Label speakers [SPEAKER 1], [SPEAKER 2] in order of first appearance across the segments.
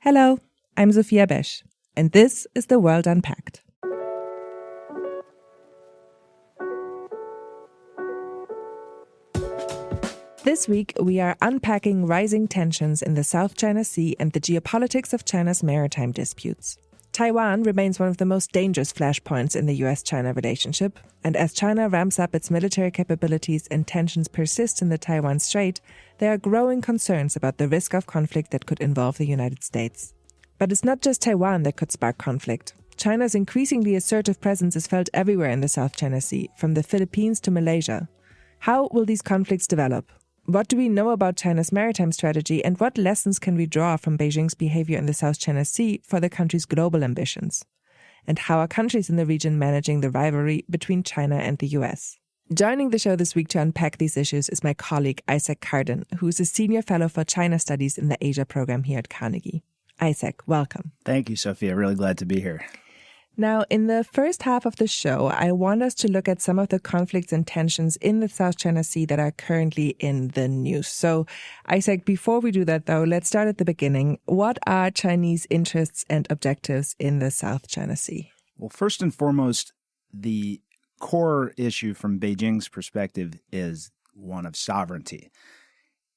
[SPEAKER 1] Hello, I'm Sophia, and this is The World Unpacked. This week, we are unpacking rising tensions in the South China Sea and the geopolitics of China's maritime disputes. Taiwan remains one of the most dangerous flashpoints in the US-China relationship, and as China ramps up its military capabilities and tensions persist in the Taiwan Strait, there are growing concerns about the risk of conflict that could involve the United States. But it's not just Taiwan that could spark conflict. China's increasingly assertive presence is felt everywhere in the South China Sea, from the Philippines to Malaysia. How will these conflicts develop? What do we know about China's maritime strategy, and what lessons can we draw from Beijing's behavior in the South China Sea for the country's global ambitions? And how are countries in the region managing the rivalry between China and the US? Joining the show this week to unpack these issues is my colleague Isaac Kardon, who is a senior fellow for China Studies in the Asia program here at Carnegie. Isaac, welcome.
[SPEAKER 2] Thank you, Sophia. Really glad to be here.
[SPEAKER 1] Now, in the first half of the show, I want us to look at some of the conflicts and tensions in the South China Sea that are currently in the news. So, Isaac, before we do that, though, let's start at the beginning. What are Chinese interests and objectives in the South China Sea?
[SPEAKER 2] Well, first and foremost, the core issue from Beijing's perspective is one of sovereignty.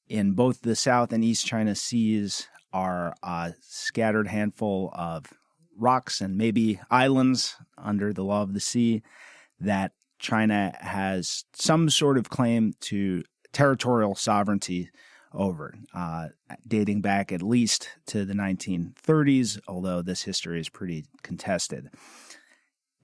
[SPEAKER 2] In both the South and East China Seas are a scattered handful of rocks and maybe islands under the law of the sea that China has some sort of claim to territorial sovereignty over, dating back at least to the 1930s, although this history is pretty contested.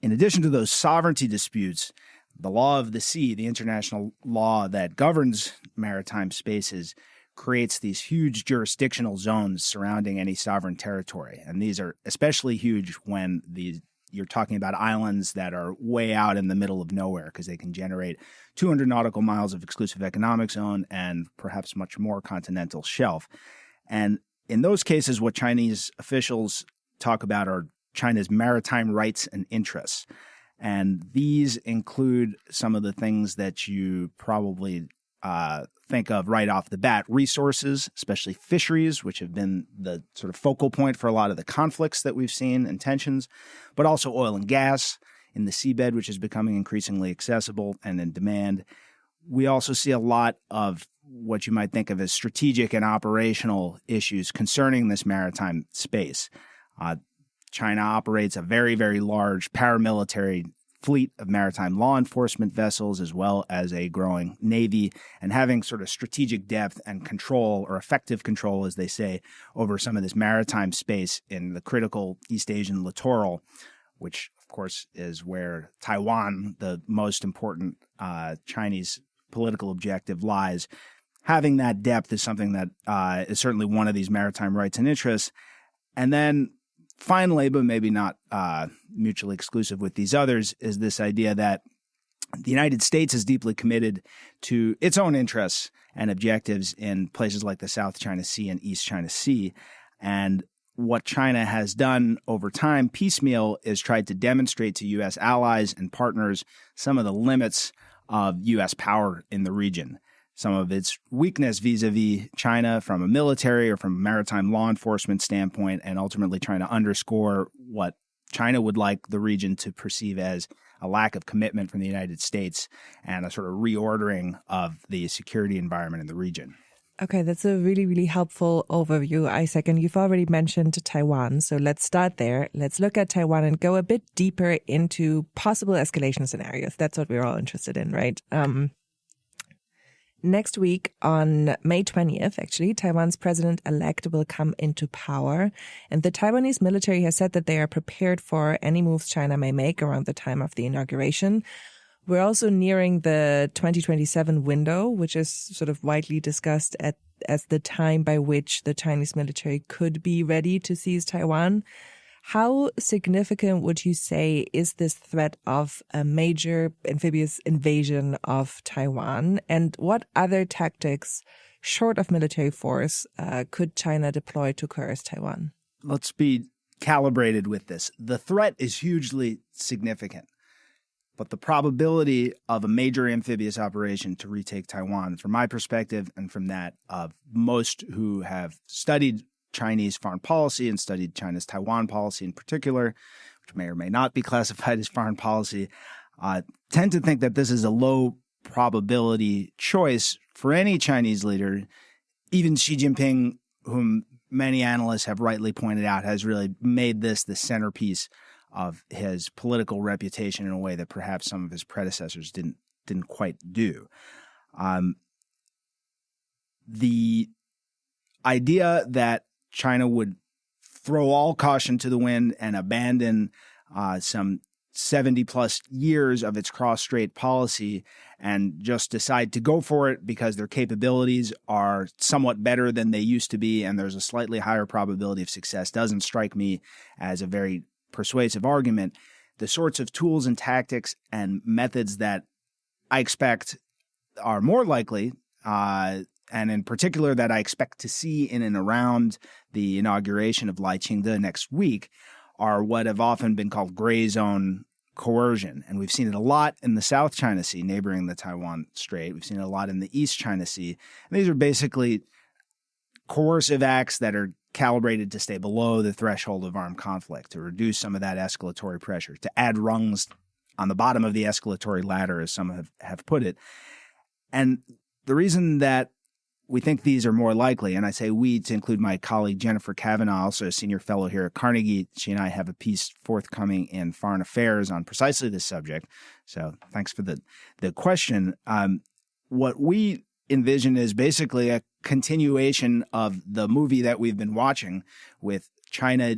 [SPEAKER 2] In addition to those sovereignty disputes, the law of the sea, the international law that governs maritime spaces, creates these huge jurisdictional zones surrounding any sovereign territory. And these are especially huge when you're talking about islands that are way out in the middle of nowhere, because they can generate 200 nautical miles of exclusive economic zone and perhaps much more continental shelf. And in those cases, what Chinese officials talk about are China's maritime rights and interests. And these include some of the things that you probably think of right off the bat: resources, especially fisheries, which have been the sort of focal point for a lot of the conflicts that we've seen and tensions, but also oil and gas in the seabed, which is becoming increasingly accessible and in demand. We also see a lot of what you might think of as strategic and operational issues concerning this maritime space. China operates a very, very large paramilitary fleet of maritime law enforcement vessels, as well as a growing navy, and having sort of strategic depth and control, or effective control, as they say, over some of this maritime space in the critical East Asian littoral, which, of course, is where Taiwan, the most important Chinese political objective, lies. Having that depth is something that is certainly one of these maritime rights and interests. And then finally, but maybe not mutually exclusive with these others, is this idea that the United States is deeply committed to its own interests and objectives in places like the South China Sea and East China Sea. And what China has done over time, piecemeal, is tried to demonstrate to U.S. allies and partners some of the limits of U.S. power in the region, some of its weakness vis-a-vis China from a military or from a maritime law enforcement standpoint, and ultimately trying to underscore what China would like the region to perceive as a lack of commitment from the United States and a sort of reordering of the security environment in the region.
[SPEAKER 1] Okay, that's a really, really helpful overview, Isaac. And you've already mentioned Taiwan, so let's start there. Let's look at Taiwan and go a bit deeper into possible escalation scenarios. That's what we're all interested in, right? Next week, on May 20th, actually, Taiwan's president-elect will come into power. And the Taiwanese military has said that they are prepared for any moves China may make around the time of the inauguration. We're also nearing the 2027 window, which is sort of widely discussed as the time by which the Chinese military could be ready to seize Taiwan. How significant would you say is this threat of a major amphibious invasion of Taiwan? And what other tactics, short of military force, could China deploy to coerce Taiwan?
[SPEAKER 2] Let's be calibrated with this. The threat is hugely significant, but the probability of a major amphibious operation to retake Taiwan, from my perspective and from that of most who have studied Chinese foreign policy and studied China's Taiwan policy in particular, which may or may not be classified as foreign policy, tend to think that this is a low probability choice for any Chinese leader. Even Xi Jinping, whom many analysts have rightly pointed out, has really made this the centerpiece of his political reputation in a way that perhaps some of his predecessors didn't quite do. The idea that China would throw all caution to the wind and abandon some 70 plus years of its cross-strait policy and just decide to go for it because their capabilities are somewhat better than they used to be and there's a slightly higher probability of success doesn't strike me as a very persuasive argument. The sorts of tools and tactics and methods that I expect are more likely, and in particular that I expect to see in and around the inauguration of Lai Ching-te next week, are what have often been called gray zone coercion. And we've seen it a lot in the South China Sea, neighboring the Taiwan Strait. We've seen it a lot in the East China Sea. And these are basically coercive acts that are calibrated to stay below the threshold of armed conflict, to reduce some of that escalatory pressure, to add rungs on the bottom of the escalatory ladder, as some have put it. And the reason that we think these are more likely, and I say we to include my colleague Jennifer Kavanaugh, also a senior fellow here at Carnegie. She and I have a piece forthcoming in Foreign Affairs on precisely this subject. So thanks for the question. What we envision is basically a continuation of the movie that we've been watching, with China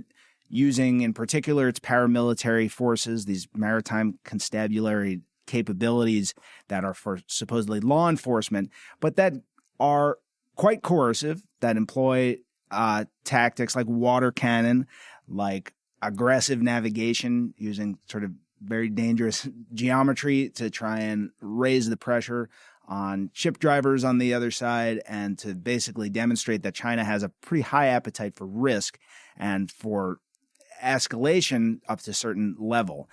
[SPEAKER 2] using in particular its paramilitary forces, these maritime constabulary capabilities that are for supposedly law enforcement, but that are quite coercive, that employ tactics like water cannon, like aggressive navigation using sort of very dangerous geometry to try and raise the pressure on ship drivers on the other side, and to basically demonstrate that China has a pretty high appetite for risk and for escalation up to a certain level.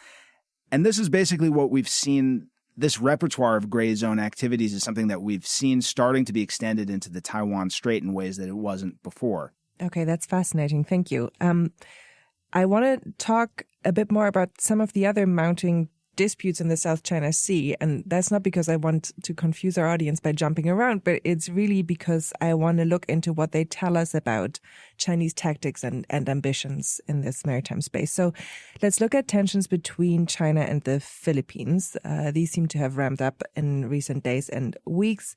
[SPEAKER 2] And this is basically what we've seen. This repertoire of gray zone activities is something that we've seen starting to be extended into the Taiwan Strait in ways that it wasn't before.
[SPEAKER 1] Okay, that's fascinating. Thank you. I want to talk a bit more about some of the other mounting disputes in the South China Sea. And that's not because I want to confuse our audience by jumping around, but it's really because I want to look into what they tell us about Chinese tactics and ambitions in this maritime space. So let's look at tensions between China and the Philippines. These seem to have ramped up in recent days and weeks.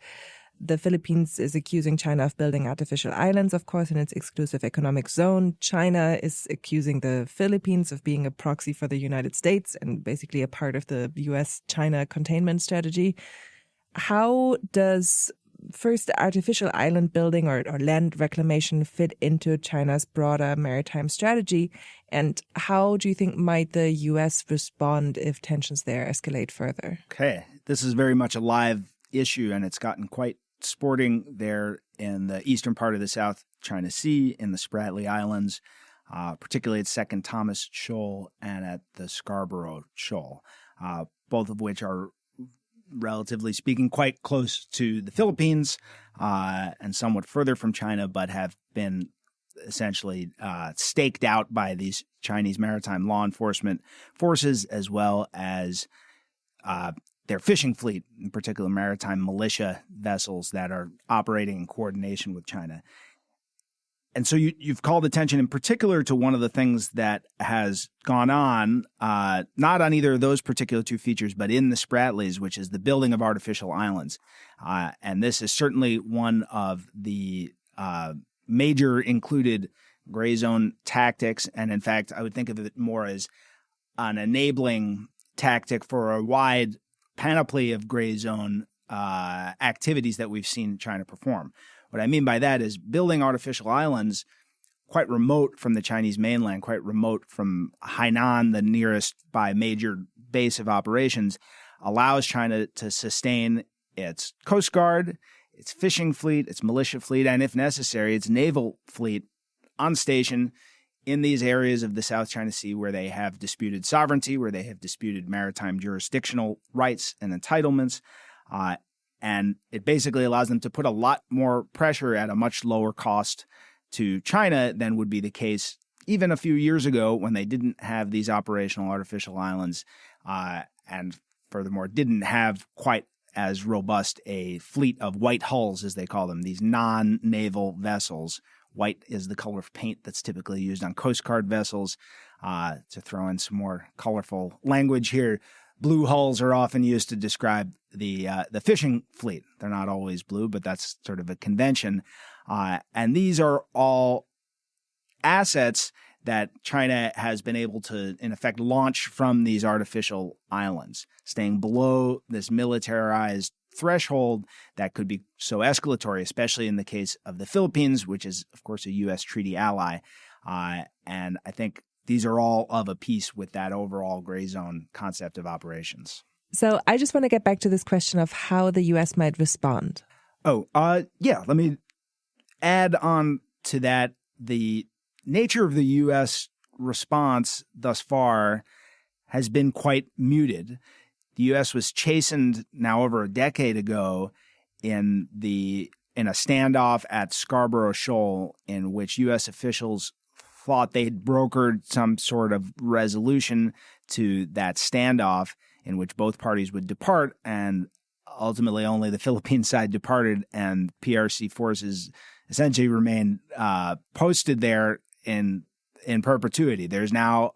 [SPEAKER 1] The Philippines is accusing China of building artificial islands, of course, in its exclusive economic zone. China is accusing the Philippines of being a proxy for the United States and basically a part of the U.S.-China containment strategy. How does first artificial island building or land reclamation fit into China's broader maritime strategy? And how do you think might the U.S. respond if tensions there escalate further?
[SPEAKER 2] Okay, this is very much a live issue, and it's gotten quite sporting there in the eastern part of the South China Sea, in the Spratly Islands, particularly at Second Thomas Shoal and at the Scarborough Shoal, both of which are, relatively speaking, quite close to the Philippines and somewhat further from China, but have been essentially staked out by these Chinese maritime law enforcement forces, as well as their fishing fleet, in particular maritime militia vessels that are operating in coordination with China. And so you've called attention in particular to one of the things that has gone on, not on either of those particular two features, but in the Spratlys, which is the building of artificial islands. And this is certainly one of the major included gray zone tactics. And in fact, I would think of it more as an enabling tactic for a wide panoply of gray zone activities that we've seen China perform. What I mean by that is building artificial islands quite remote from the Chinese mainland, quite remote from Hainan, the nearest by major base of operations, allows China to sustain its Coast Guard, its fishing fleet, its militia fleet, and if necessary, its naval fleet on station in these areas of the South China Sea where they have disputed sovereignty, where they have disputed maritime jurisdictional rights and entitlements. And it basically allows them to put a lot more pressure at a much lower cost to China than would be the case even a few years ago when they didn't have these operational artificial islands and furthermore didn't have quite as robust a fleet of white hulls, as they call them, these non-naval vessels. White is the color of paint that's typically used on Coast Guard vessels. To throw in some more colorful language here, blue hulls are often used to describe the fishing fleet. They're not always blue, but that's sort of a convention. And these are all assets that China has been able to, in effect, launch from these artificial islands, staying below this militarized threshold that could be so escalatory, especially in the case of the Philippines, which is, of course, a U.S. treaty ally. And I think these are all of a piece with that overall gray zone concept of operations.
[SPEAKER 1] So I just want to get back to this question of how the U.S. might respond.
[SPEAKER 2] Yeah. Let me add on to that. The nature of the U.S. response thus far has been quite muted. The U.S. was chastened now over a decade ago in a standoff at Scarborough Shoal, in which U.S. officials thought they'd brokered some sort of resolution to that standoff in which both parties would depart, and ultimately only the Philippine side departed, and PRC forces essentially remained posted there in perpetuity. There's now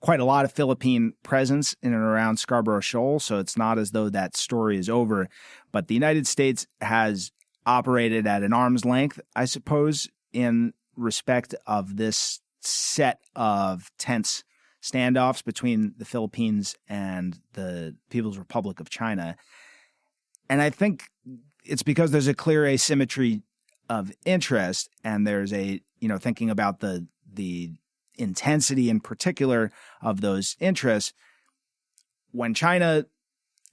[SPEAKER 2] quite a lot of Philippine presence in and around Scarborough Shoal, so it's not as though that story is over. But the United States has operated at an arm's length, I suppose, in respect of this set of tense standoffs between the Philippines and the People's Republic of China. And I think it's because there's a clear asymmetry of interest, and there's thinking about the intensity in particular of those interests. When China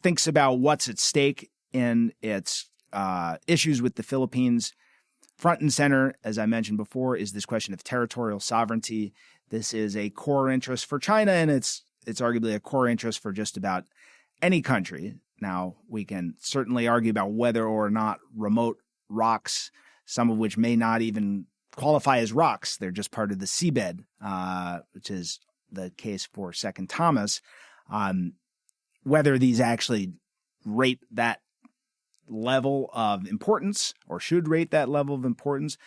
[SPEAKER 2] thinks about what's at stake in its issues with the Philippines, front and center, as I mentioned before, is this question of territorial sovereignty. This is a core interest for China, and it's arguably a core interest for just about any country. Now, we can certainly argue about whether or not remote rocks, some of which may not even qualify as rocks, they're just part of the seabed, which is the case for Second Thomas, whether these actually rate that level of importance or should rate that level of importance.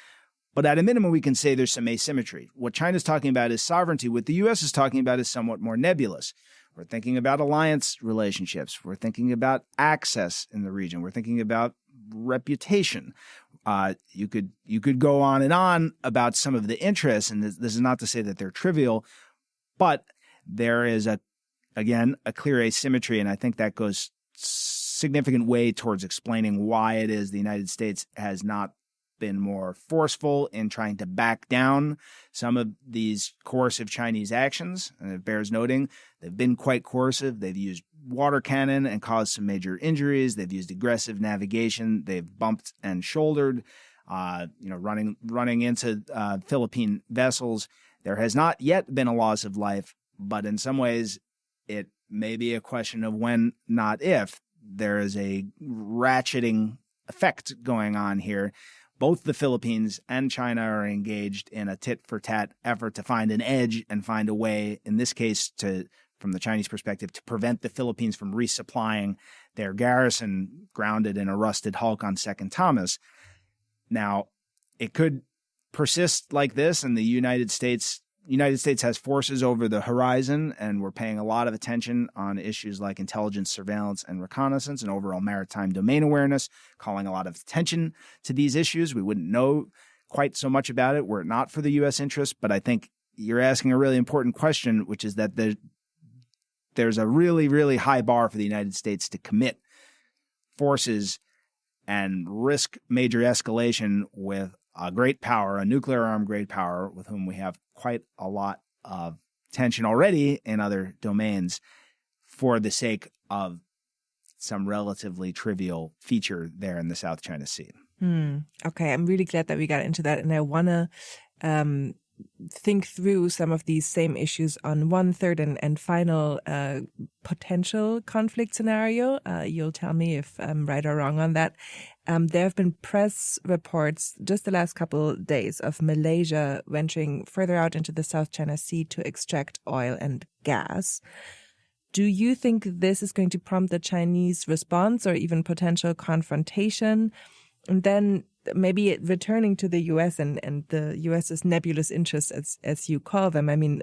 [SPEAKER 2] But at a minimum, we can say there's some asymmetry. What China's talking about is sovereignty. What the U.S. is talking about is somewhat more nebulous. We're thinking about alliance relationships. We're thinking about access in the region. We're thinking about reputation. You could go on and on about some of the interests, and this is not to say that they're trivial, but there is a clear asymmetry, and I think that goes significant way towards explaining why it is the United States has not been more forceful in trying to back down some of these coercive Chinese actions. And it bears noting, they've been quite coercive. They've used water cannon and caused some major injuries. They've used aggressive navigation. They've bumped and shouldered, running into Philippine vessels. There has not yet been a loss of life, but in some ways it may be a question of when, not if. There is a ratcheting effect going on here. Both the Philippines and China are engaged in a tit-for-tat effort to find an edge and find a way, in this case, from the Chinese perspective, to prevent the Philippines from resupplying their garrison grounded in a rusted hulk on Second Thomas. Now, it could persist like this, and the United States has forces over the horizon, and we're paying a lot of attention on issues like intelligence, surveillance, and reconnaissance, and overall maritime domain awareness, calling a lot of attention to these issues. We wouldn't know quite so much about it were it not for the U.S. interest, but I think you're asking a really important question, which is that there's a really, really high bar for the United States to commit forces and risk major escalation with a great power, a nuclear-armed great power, with whom we have quite a lot of tension already in other domains, for the sake of some relatively trivial feature there in the South China Sea.
[SPEAKER 1] Okay, I'm really glad that we got into that, and I want to think through some of these same issues on one third and final potential conflict scenario. You'll tell me if I'm right or wrong on that. There have been press reports just the last couple of days of Malaysia venturing further out into the South China Sea to extract oil and gas. Do you think this is going to prompt a Chinese response or even potential confrontation? And then maybe returning to the U.S. and the U.S.'s nebulous interests, as you call them. I mean,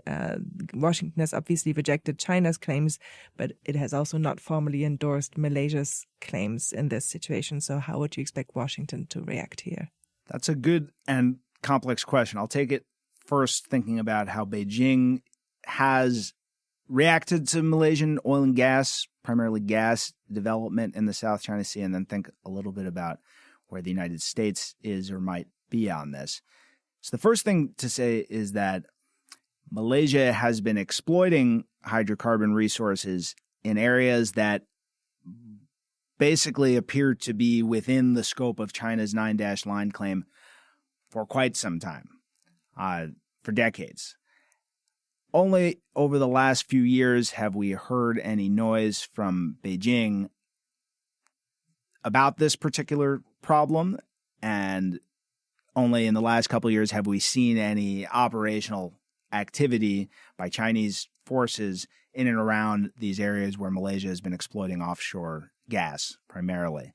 [SPEAKER 1] Washington has obviously rejected China's claims, but it has also not formally endorsed Malaysia's claims in this situation. So how would you expect Washington to react here?
[SPEAKER 2] That's a good and complex question. I'll take it first thinking about how Beijing has reacted to Malaysian oil and gas, primarily gas development in the South China Sea, and then think a little bit about where the United States is or might be on this. So the first thing to say is that Malaysia has been exploiting hydrocarbon resources in areas that basically appear to be within the scope of China's 9-dash line claim for quite some time, for decades. Only over the last few years have we heard any noise from Beijing about this particular problem, and only in the last couple of years have we seen any operational activity by Chinese forces in and around these areas where Malaysia has been exploiting offshore gas primarily.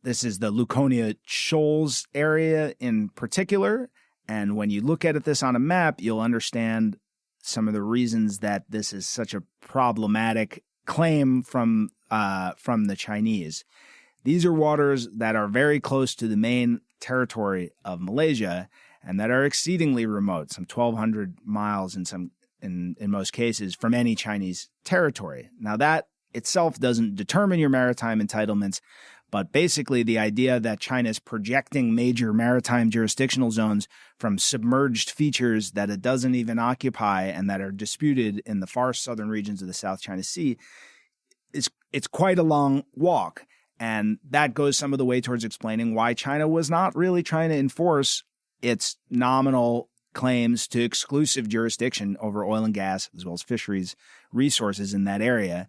[SPEAKER 2] This is the Luconia Shoals area in particular, and when you look at this on a map, you'll understand some of the reasons that this is such a problematic claim from the Chinese. These are waters that are very close to the main territory of Malaysia and that are exceedingly remote, some 1,200 miles in most cases from any Chinese territory. Now, that itself doesn't determine your maritime entitlements, but basically the idea that China is projecting major maritime jurisdictional zones from submerged features that it doesn't even occupy and that are disputed in the far southern regions of the South China Sea, it's quite a long walk. And that goes some of the way towards explaining why China was not really trying to enforce its nominal claims to exclusive jurisdiction over oil and gas, as well as fisheries resources in that area.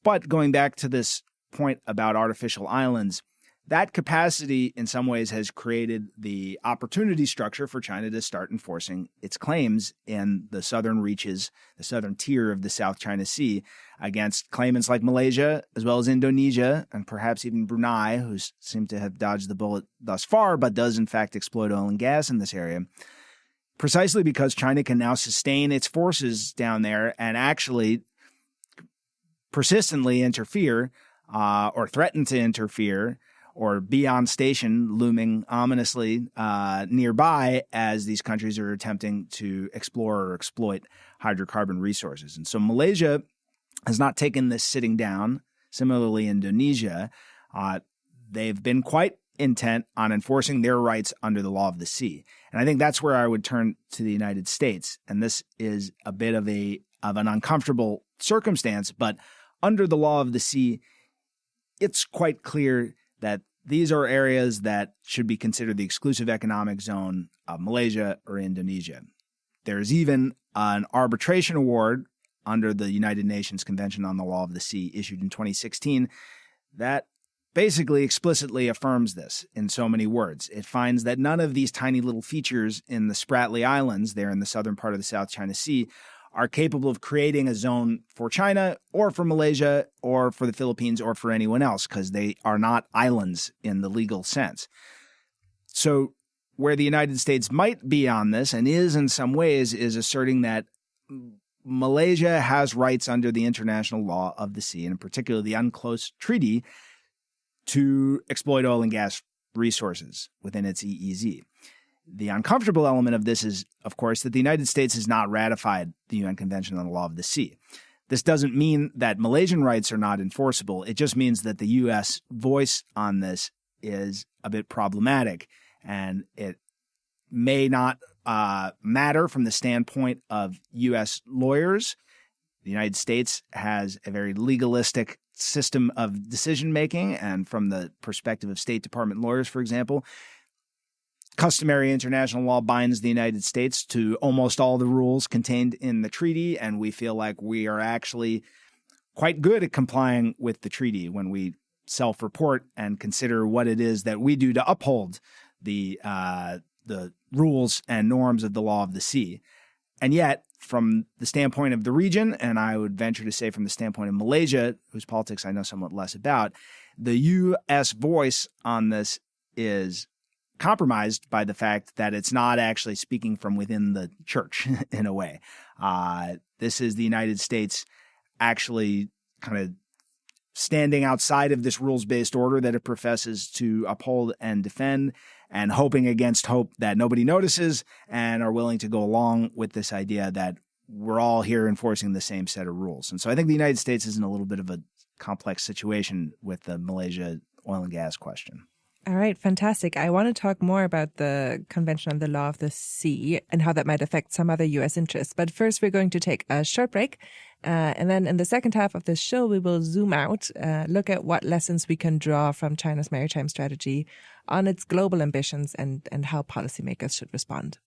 [SPEAKER 2] But going back to this point about artificial islands, that capacity in some ways has created the opportunity structure for China to start enforcing its claims in the southern reaches, the southern tier of the South China Sea, against claimants like Malaysia, as well as Indonesia, and perhaps even Brunei, who seem to have dodged the bullet thus far, but does in fact exploit oil and gas in this area, precisely because China can now sustain its forces down there and actually persistently interfere or threaten to interfere or be on station looming ominously nearby as these countries are attempting to explore or exploit hydrocarbon resources. And so Malaysia has not taken this sitting down. Similarly, Indonesia, they've been quite intent on enforcing their rights under the law of the sea. And I think that's where I would turn to the United States. And this is a bit of an uncomfortable circumstance, but under the law of the sea, it's quite clear that these are areas that should be considered the exclusive economic zone of Malaysia or Indonesia. There's even an arbitration award under the United Nations Convention on the Law of the Sea issued in 2016 that basically explicitly affirms this in so many words. It finds that none of these tiny little features in the Spratly Islands there in the southern part of the South China Sea are capable of creating a zone for China or for Malaysia or for the Philippines or for anyone else, because they are not islands in the legal sense. So where the United States might be on this, and is in some ways, is asserting that Malaysia has rights under the international law of the sea, and in particular the UNCLOS Treaty, to exploit oil and gas resources within its EEZ. The uncomfortable element of this is, of course, that the United States has not ratified the UN Convention on the Law of the Sea. This doesn't mean that Malaysian rights are not enforceable. It just means that the U.S. voice on this is a bit problematic, and it may not matter from the standpoint of U.S. lawyers. The United States has a very legalistic system of decision-making, and from the perspective of State Department lawyers, for example, customary international law binds the United States to almost all the rules contained in the treaty, and we feel like we are actually quite good at complying with the treaty when we self-report and consider what it is that we do to uphold the rules and norms of the law of the sea. And yet, from the standpoint of the region, and I would venture to say from the standpoint of Malaysia, whose politics I know somewhat less about, the U.S. voice on this is compromised by the fact that it's not actually speaking from within the church in a way. This is the United States actually kind of standing outside of this rules-based order that it professes to uphold and defend, and hoping against hope that nobody notices, and are willing to go along with this idea that we're all here enforcing the same set of rules. And so I think the United States is in a little bit of a complex situation with the Malaysia oil and gas question.
[SPEAKER 1] All right, fantastic. I want to talk more about the Convention on the Law of the Sea and how that might affect some other U.S. interests. But first, we're going to take a short break. And then in the second half of this show, we will zoom out, look at what lessons we can draw from China's maritime strategy on its global ambitions and how policymakers should respond.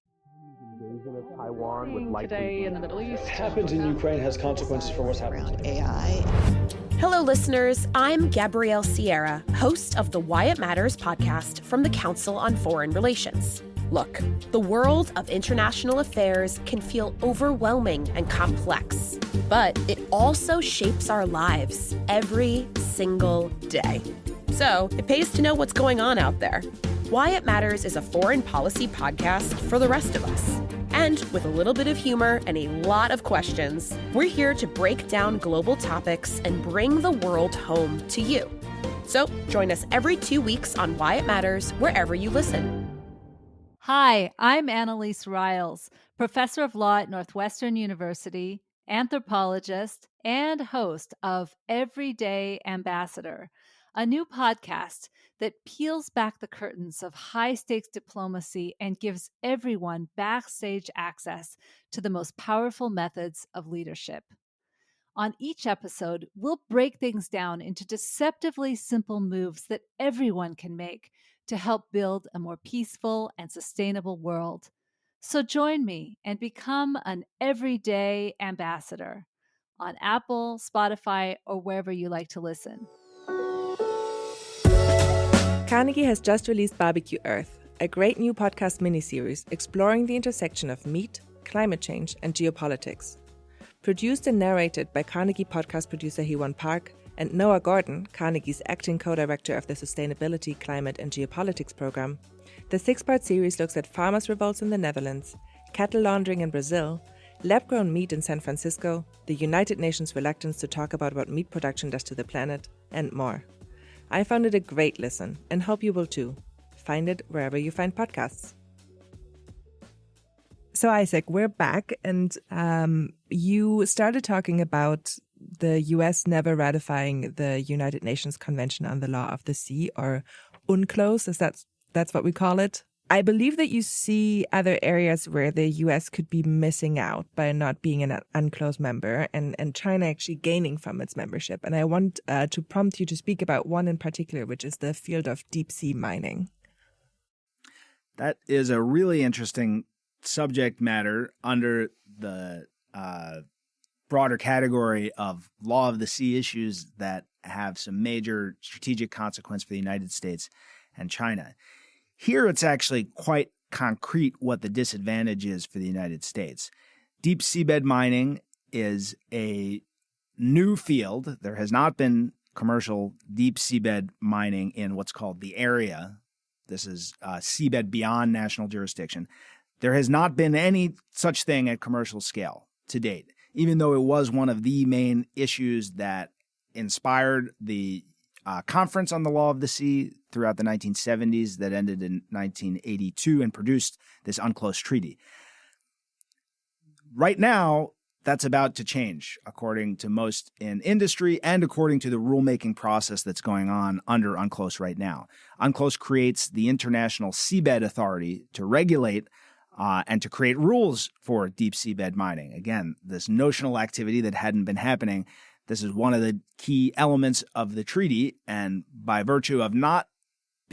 [SPEAKER 3] Taiwan today in the Middle East.
[SPEAKER 4] What happens in Ukraine has consequences for what's happening
[SPEAKER 5] around AI.
[SPEAKER 6] Hello, listeners. I'm Gabrielle Sierra, host of the Why It Matters podcast from the Council on Foreign Relations. Look, the world of international affairs can feel overwhelming and complex, but it also shapes our lives every single day. So it pays to know what's going on out there. Why It Matters is a foreign policy podcast for the rest of us. And with a little bit of humor and a lot of questions, we're here to break down global topics and bring the world home to you. So join us every 2 weeks on Why It Matters, wherever you listen.
[SPEAKER 7] Hi, I'm Annalise Riles, professor of law at Northwestern University, anthropologist, and host of Everyday Ambassador, a new podcast that peels back the curtains of high-stakes diplomacy and gives everyone backstage access to the most powerful methods of leadership. On each episode, we'll break things down into deceptively simple moves that everyone can make to help build a more peaceful and sustainable world. So join me and become an Everyday Ambassador on Apple, Spotify, or wherever you like to listen.
[SPEAKER 1] Carnegie has just released Barbecue Earth, a great new podcast miniseries exploring the intersection of meat, climate change, and geopolitics. Produced and narrated by Carnegie podcast producer Hyewon Park and Noah Gordon, Carnegie's acting co-director of the Sustainability, Climate, and Geopolitics program, the 6-part series looks at farmers' revolts in the Netherlands, cattle laundering in Brazil, lab-grown meat in San Francisco, the United Nations' reluctance to talk about what meat production does to the planet, and more. I found it a great listen and hope you will too. Find it wherever you find podcasts. So Isaac, we're back, and you started talking about the U.S. never ratifying the United Nations Convention on the Law of the Sea, or UNCLOS, as that's what we call it. I believe that you see other areas where the U.S. could be missing out by not being an UNCLOS member, and China actually gaining from its membership. And I want to prompt you to speak about one in particular, which is the field of deep-sea mining.
[SPEAKER 2] That is a really interesting subject matter under the broader category of law of the sea issues that have some major strategic consequence for the United States and China. Here, it's actually quite concrete what the disadvantage is for the United States. Deep seabed mining is a new field. There has not been commercial deep seabed mining in what's called the area. This is seabed beyond national jurisdiction. There has not been any such thing at commercial scale to date, even though it was one of the main issues that inspired the Conference on the Law of the Sea throughout the 1970s that ended in 1982 and produced this UNCLOS treaty. Right now, that's about to change, according to most in industry and according to the rulemaking process that's going on under UNCLOS right now. UNCLOS creates the International Seabed Authority to regulate and to create rules for deep seabed mining. Again, this notional activity that hadn't been happening. This is one of the key elements of the treaty, and by virtue of not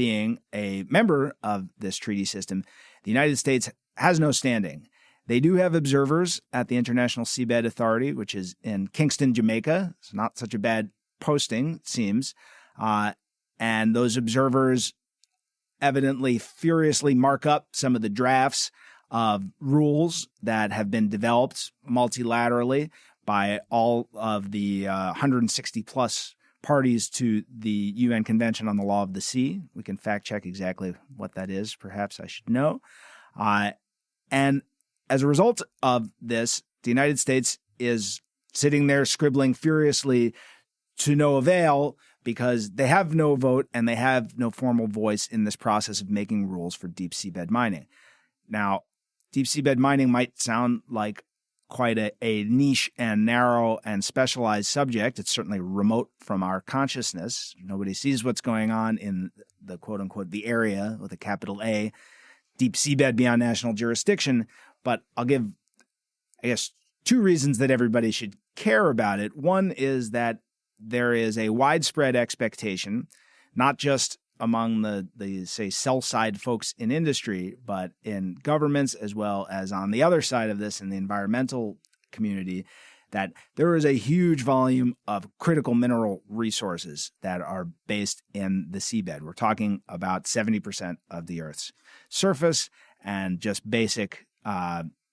[SPEAKER 2] being a member of this treaty system, the United States has no standing. They do have observers at the International Seabed Authority, which is in Kingston, Jamaica. It's not such a bad posting, it seems. And those observers evidently furiously mark up some of the drafts of rules that have been developed multilaterally by all of the 160 plus parties to the UN Convention on the Law of the Sea. We can fact check exactly what that is. Perhaps I should know. And as a result of this, the United States is sitting there scribbling furiously to no avail because they have no vote and they have no formal voice in this process of making rules for deep seabed mining. Now, deep seabed mining might sound like quite a niche and narrow and specialized subject. It's certainly remote from our consciousness. Nobody sees what's going on in the quote-unquote the area with a capital A, deep seabed beyond national jurisdiction. But I'll give, I guess, two reasons that everybody should care about it. One is that there is a widespread expectation, not just among the say, sell-side folks in industry, but in governments as well as on the other side of this in the environmental community, that there is a huge volume of critical mineral resources that are based in the seabed. We're talking about 70% of the Earth's surface, and just basic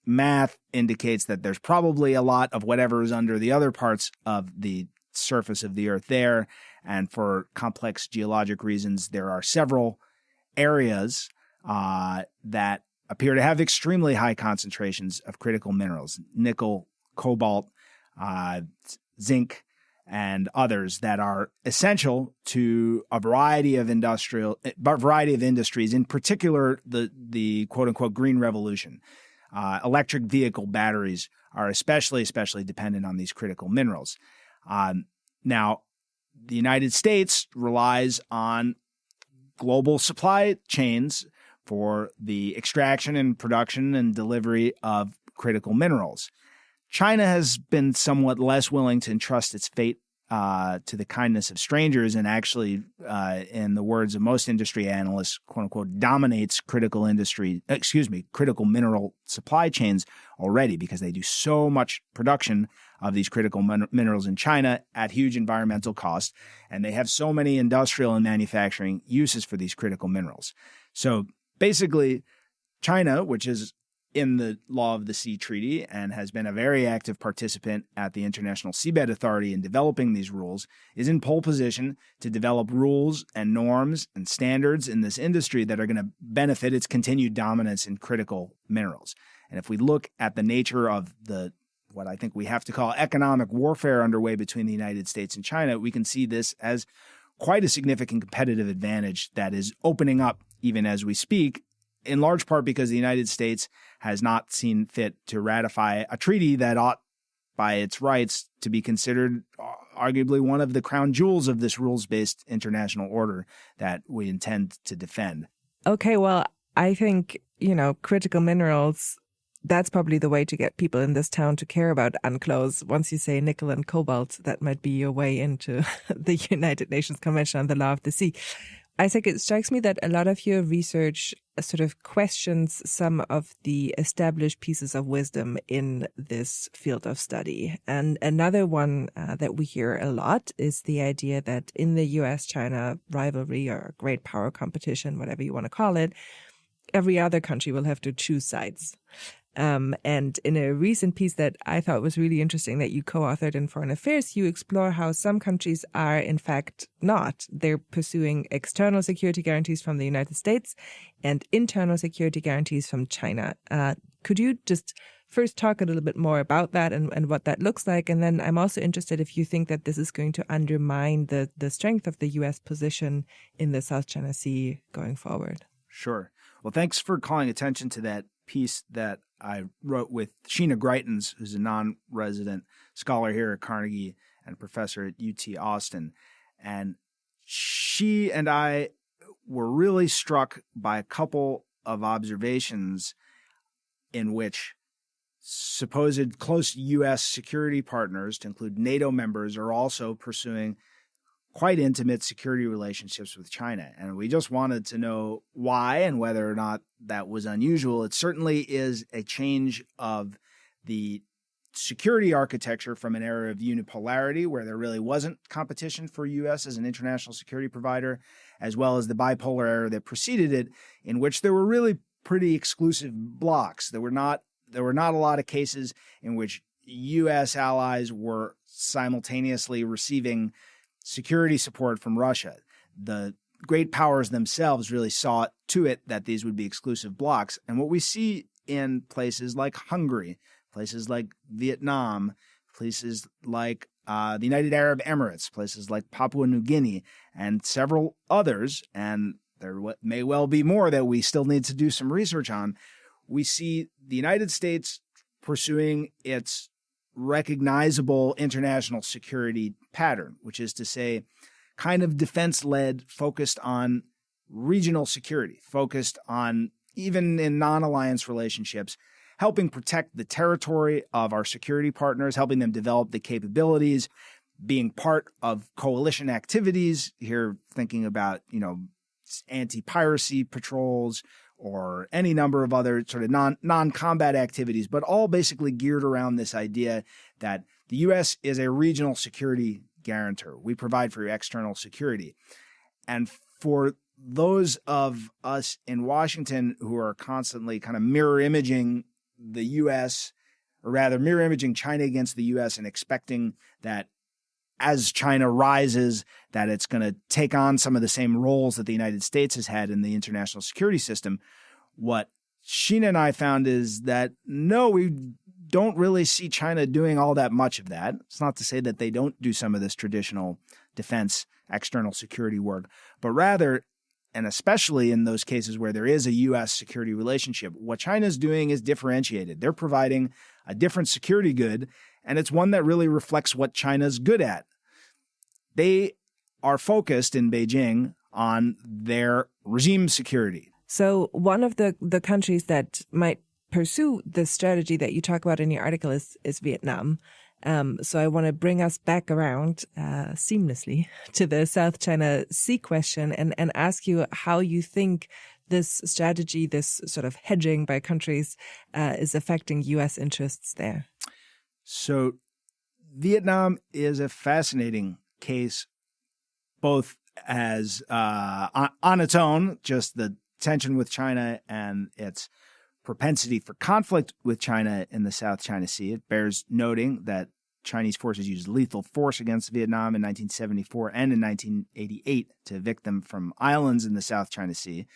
[SPEAKER 2] math indicates that there's probably a lot of whatever is under the other parts of the surface of the Earth there. And for complex geologic reasons, there are several areas that appear to have extremely high concentrations of critical minerals, nickel, cobalt, zinc, and others that are essential to a variety of industries, in particular the quote unquote green revolution. Electric vehicle batteries are especially dependent on these critical minerals. Now, the United States relies on global supply chains for the extraction and production and delivery of critical minerals. China has been somewhat less willing to entrust its fate to the kindness of strangers, and actually, in the words of most industry analysts, quote unquote, dominates critical mineral supply chains already, because they do so much production of these critical minerals in China at huge environmental cost, and they have so many industrial and manufacturing uses for these critical minerals. So basically, China, which is in the Law of the Sea Treaty and has been a very active participant at the International Seabed Authority in developing these rules, is in pole position to develop rules and norms and standards in this industry that are going to benefit its continued dominance in critical minerals. And if we look at the nature of what I think we have to call economic warfare underway between the United States and China, we can see this as quite a significant competitive advantage that is opening up even as we speak, in large part because the United States has not seen fit to ratify a treaty that ought, by its rights, to be considered arguably one of the crown jewels of this rules-based international order that we intend to defend.
[SPEAKER 1] Okay, well, I think, critical minerals, that's probably the way to get people in this town to care about UNCLOS. Once you say nickel and cobalt, that might be your way into the United Nations Convention on the Law of the Sea. I think it strikes me that a lot of your research sort of questions some of the established pieces of wisdom in this field of study. And another one that we hear a lot is the idea that in the US-China rivalry or great power competition, whatever you want to call it, every other country will have to choose sides. And in a recent piece that I thought was really interesting that you co-authored in Foreign Affairs, you explore how some countries are, in fact, not. They're pursuing external security guarantees from the United States and internal security guarantees from China. Could you just first talk a little bit more about that and what that looks like? And then I'm also interested if you think that this is going to undermine the strength of the U.S. position in the South China Sea going forward.
[SPEAKER 2] Sure. Well, thanks for calling attention to that piece that I wrote with Sheena Greitens, who's a non-resident scholar here at Carnegie and professor at UT Austin. And she and I were really struck by a couple of observations in which supposed close U.S. security partners, to include NATO members, are also pursuing quite intimate security relationships with China. And we just wanted to know why and whether or not that was unusual. It certainly is a change of the security architecture from an era of unipolarity where there really wasn't competition for U.S. as an international security provider, as well as the bipolar era that preceded it, in which there were really pretty exclusive blocks. There were not a lot of cases in which U.S. allies were simultaneously receiving security support from Russia. The great powers themselves really saw to it that these would be exclusive blocks. And what we see in places like Hungary, places like Vietnam, places like the United Arab Emirates, places like Papua New Guinea, and several others, and there may well be more that we still need to do some research on, we see the United States pursuing its recognizable international security pattern, which is to say, kind of defense-led, focused on regional security, focused on, even in non-alliance relationships, helping protect the territory of our security partners, helping them develop the capabilities, being part of coalition activities, here thinking about, anti-piracy patrols or any number of other sort of non-combat activities, but all basically geared around this idea that the U.S. is a regional security guarantor. We provide for your external security. And for those of us in Washington who are constantly kind of mirror imaging the U.S., or rather mirror imaging China against the U.S. and expecting that as China rises, that it's going to take on some of the same roles that the United States has had in the international security system. What Sheena and I found is that, no, we don't really see China doing all that much of that. It's not to say that they don't do some of this traditional defense, external security work, but rather, and especially in those cases where there is a U.S. security relationship, what China's doing is differentiated. They're providing a different security good, and it's one that really reflects what China's good at. They are focused in Beijing on their regime security.
[SPEAKER 1] So one of the countries that might pursue the strategy that you talk about in your article is Vietnam. So I want to bring us back around seamlessly to the South China Sea question and ask you how you think this strategy, this sort of hedging by countries, is affecting U.S. interests there.
[SPEAKER 2] So Vietnam is a fascinating case, both as on its own, just the tension with China and its propensity for conflict with China in the South China Sea. It bears noting that Chinese forces used lethal force against Vietnam in 1974 and in 1988 to evict them from islands in the South China Sea.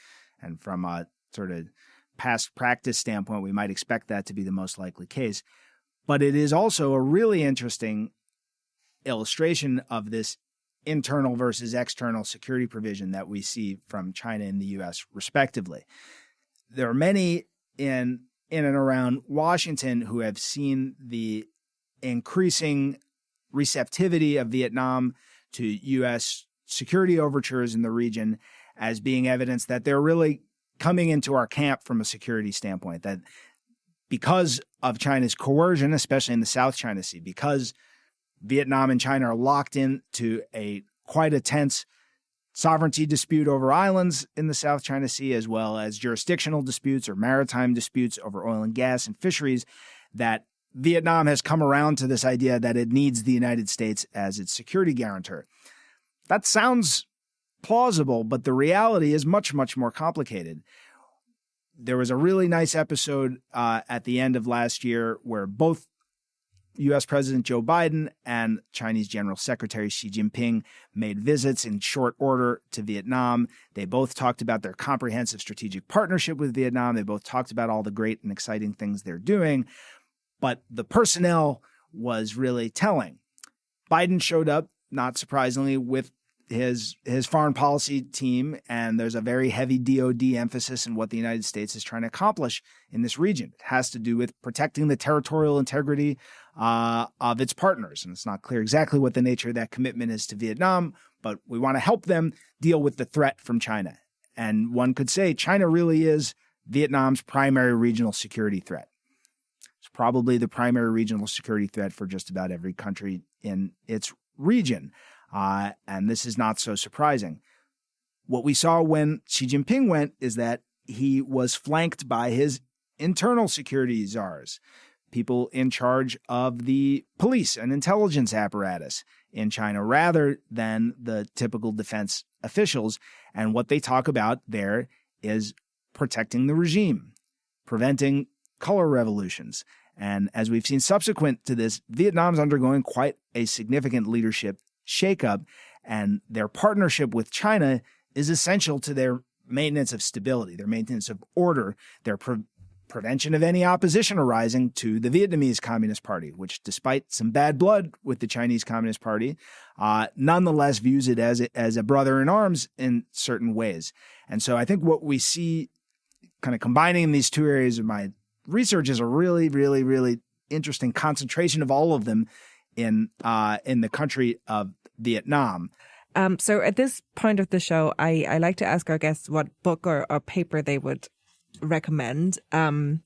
[SPEAKER 2] And from a sort of past practice standpoint, we might expect that to be the most likely case. But it is also a really interesting illustration of this internal versus external security provision that we see from China and the U.S. respectively. There are many in and around Washington who have seen the increasing receptivity of Vietnam to U.S. security overtures in the region as being evidence that they're really coming into our camp from a security standpoint, that because of China's coercion, especially in the South China Sea, because Vietnam and China are locked into quite a tense sovereignty dispute over islands in the South China Sea, as well as jurisdictional disputes or maritime disputes over oil and gas and fisheries, that Vietnam has come around to this idea that it needs the United States as its security guarantor. That sounds plausible, but the reality is much, much more complicated. There was a really nice episode at the end of last year where both U.S. President Joe Biden and Chinese General Secretary Xi Jinping made visits in short order to Vietnam. They both talked about their comprehensive strategic partnership with Vietnam. They both talked about all the great and exciting things they're doing. But the personnel was really telling. Biden showed up, not surprisingly, with his foreign policy team, and there's a very heavy DoD emphasis in what the United States is trying to accomplish in this region. It has to do with protecting the territorial integrity of its partners, and it's not clear exactly what the nature of that commitment is to Vietnam, but we want to help them deal with the threat from China. And one could say China really is Vietnam's primary regional security threat. It's probably the primary regional security threat for just about every country in its region. and this is not so surprising. What we saw when Xi Jinping went is that he was flanked by his internal security czars, people in charge of the police and intelligence apparatus in China, rather than the typical defense officials. And what they talk about there is protecting the regime, preventing color revolutions. And as we've seen subsequent to this, Vietnam's undergoing quite a significant leadership shakeup, and their partnership with China is essential to their maintenance of stability, their maintenance of order, their prevention of any opposition arising to the Vietnamese Communist Party, which, despite some bad blood with the Chinese Communist Party, nonetheless views it as a brother in arms in certain ways. And so I think what we see kind of combining these two areas of my research is a really, really, really interesting concentration of all of them in the country of Vietnam.
[SPEAKER 1] So at this point of the show, I like to ask our guests what book or paper they would recommend. And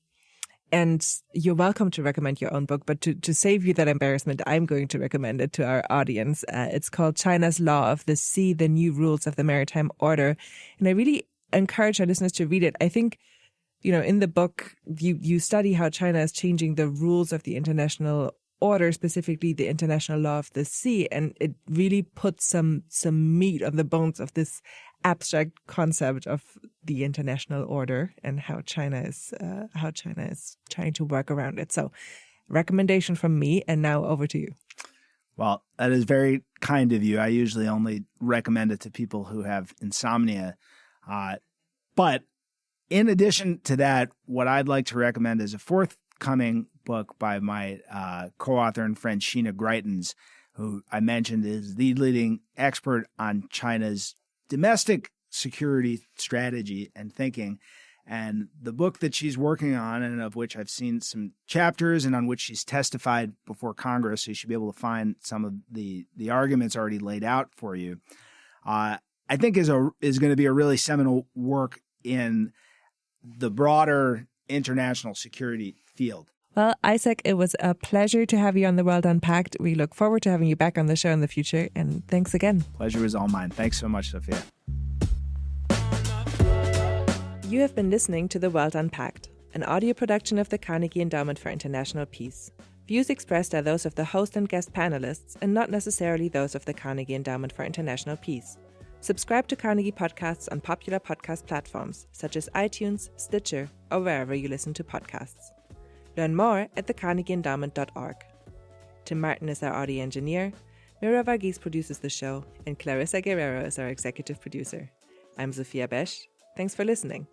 [SPEAKER 1] you're welcome to recommend your own book, but to save you that embarrassment, I'm going to recommend it to our audience. It's called China's Law of the Sea, The New Rules of the Maritime Order. And I really encourage our listeners to read it. I think, in the book, you study how China is changing the rules of the international order, specifically the international law of the sea, and it really puts some meat on the bones of this abstract concept of the international order and how China is trying to work around it. So, recommendation from me, and now over to you.
[SPEAKER 2] Well, that is very kind of you. I usually only recommend it to people who have insomnia, but in addition to that, what I'd like to recommend is a forthcoming book by my co-author and friend Sheena Greitens, who I mentioned is the leading expert on China's domestic security strategy and thinking. And the book that she's working on, and of which I've seen some chapters and on which she's testified before Congress, so you should be able to find some of the arguments already laid out for you, I think is going to be a really seminal work in the broader international security field.
[SPEAKER 1] Well, Isaac, it was a pleasure to have you on The World Unpacked. We look forward to having you back on the show in the future. And thanks again.
[SPEAKER 2] Pleasure was all mine. Thanks so much, Sophia.
[SPEAKER 1] You have been listening to The World Unpacked, an audio production of the Carnegie Endowment for International Peace. Views expressed are those of the host and guest panelists and not necessarily those of the Carnegie Endowment for International Peace. Subscribe to Carnegie podcasts on popular podcast platforms such as iTunes, Stitcher, or wherever you listen to podcasts. Learn more at thecarnegieendowment.org. Tim Martin is our audio engineer, Mira Varghese produces the show, and Clarissa Guerrero is our executive producer. I'm Sophia Besch. Thanks for listening.